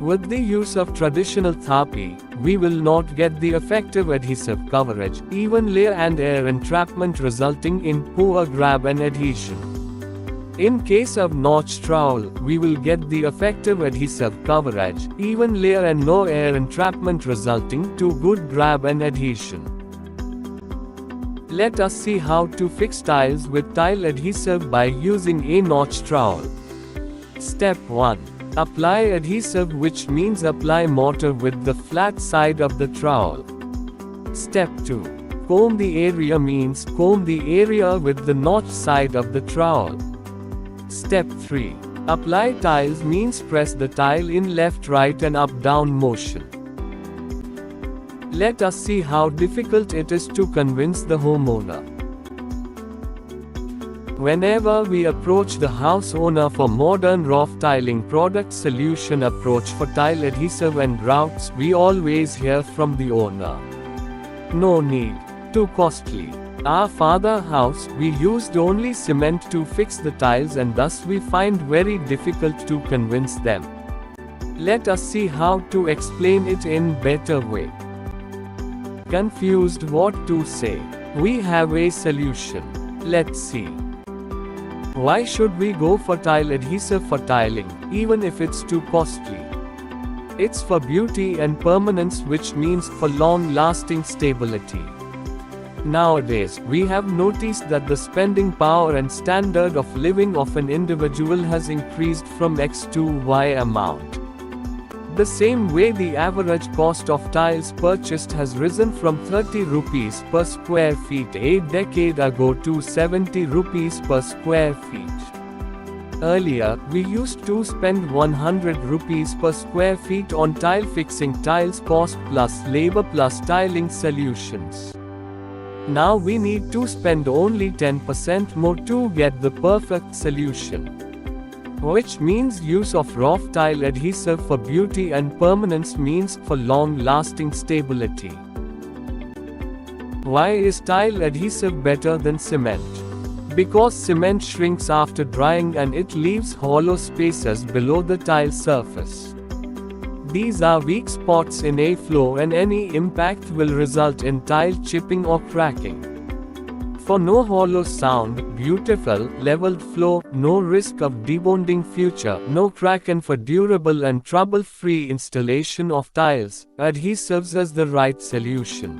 With the use of traditional Tharpi, we will not get the effective adhesive coverage, even layer and air entrapment, resulting in poor grab and adhesion. In case of notch trowel, we will get the effective adhesive coverage, even layer and no air entrapment, resulting to good grab and adhesion. Let us see how to fix tiles with tile adhesive by using a notch trowel. Step 1. Apply adhesive, which means apply mortar with the flat side of the trowel. Step 2. Comb the area, means comb the area with the notch side of the trowel. Step 3. Apply tiles, means press the tile in left, right and up down motion. Let us see how difficult it is to convince the homeowner. Whenever we approach the house owner for modern rough tiling product solution approach for tile adhesive and grouts, we always hear from the owner, "No need. Too costly. Our father house, we used only cement to fix the tiles," and thus we find very difficult to convince them. Let us see how to explain it in better way. Confused what to say? We have a solution. Let's see. Why should we go for tile adhesive for tiling, even if it's too costly? It's for beauty and permanence, which means for long-lasting stability. Nowadays, we have noticed that the spending power and standard of living of an individual has increased from X to Y amount. The same way, the average cost of tiles purchased has risen from 30 rupees per square feet a decade ago to 70 rupees per square feet. Earlier, we used to spend 100 rupees per square feet on tile fixing, tiles cost plus labor plus tiling solutions. Now we need to spend only 10% more to get the perfect solution. Which means use of rough tile adhesive for beauty and permanence, means for long-lasting stability. Why is tile adhesive better than cement? Because cement shrinks after drying and it leaves hollow spaces below the tile surface. These are weak spots in a flow and any impact will result in tile chipping or cracking. For no hollow sound, beautiful, leveled flow, no risk of debonding future, no crack, and for durable and trouble-free installation of tiles, adhesives is the right solution.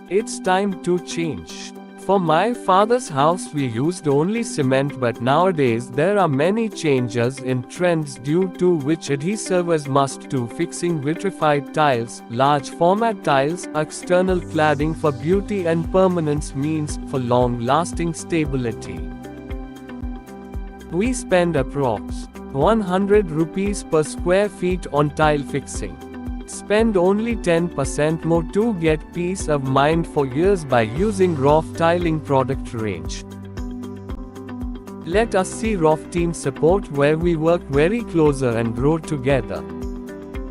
It's time to change. For my father's house we used only cement, but nowadays there are many changes in trends due to which adhesive is must to fixing vitrified tiles, large format tiles, external cladding for beauty and permanence means for long-lasting stability. We spend approx. 100 rupees per square feet on tile fixing. Spend only 10% more to get peace of mind for years by using Roff Tiling product range. Let us see Roff team support where we work very closer and grow together.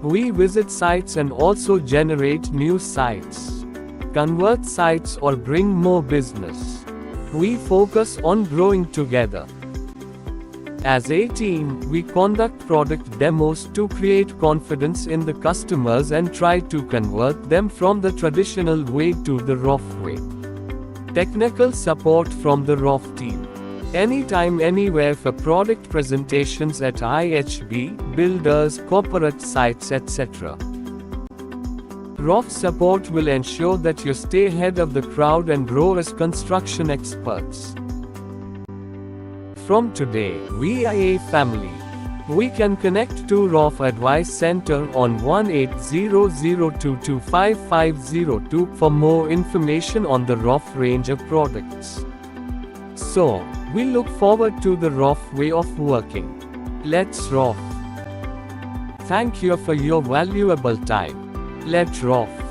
We visit sites and also generate new sites, convert sites or bring more business. We focus on growing together. As a team, we conduct product demos to create confidence in the customers and try to convert them from the traditional way to the Roff way. Technical support from the Roff team. Anytime, anywhere for product presentations at IHB, builders, corporate sites, etc. Roff support will ensure that you stay ahead of the crowd and grow as construction experts. From today, we are a family. We can connect to Roff Advice Center on 1800225502 for more information on the Roff range of products. So, we look forward to the Roff way of working. Let's Roff. Thank you for your valuable time. Let's Roff.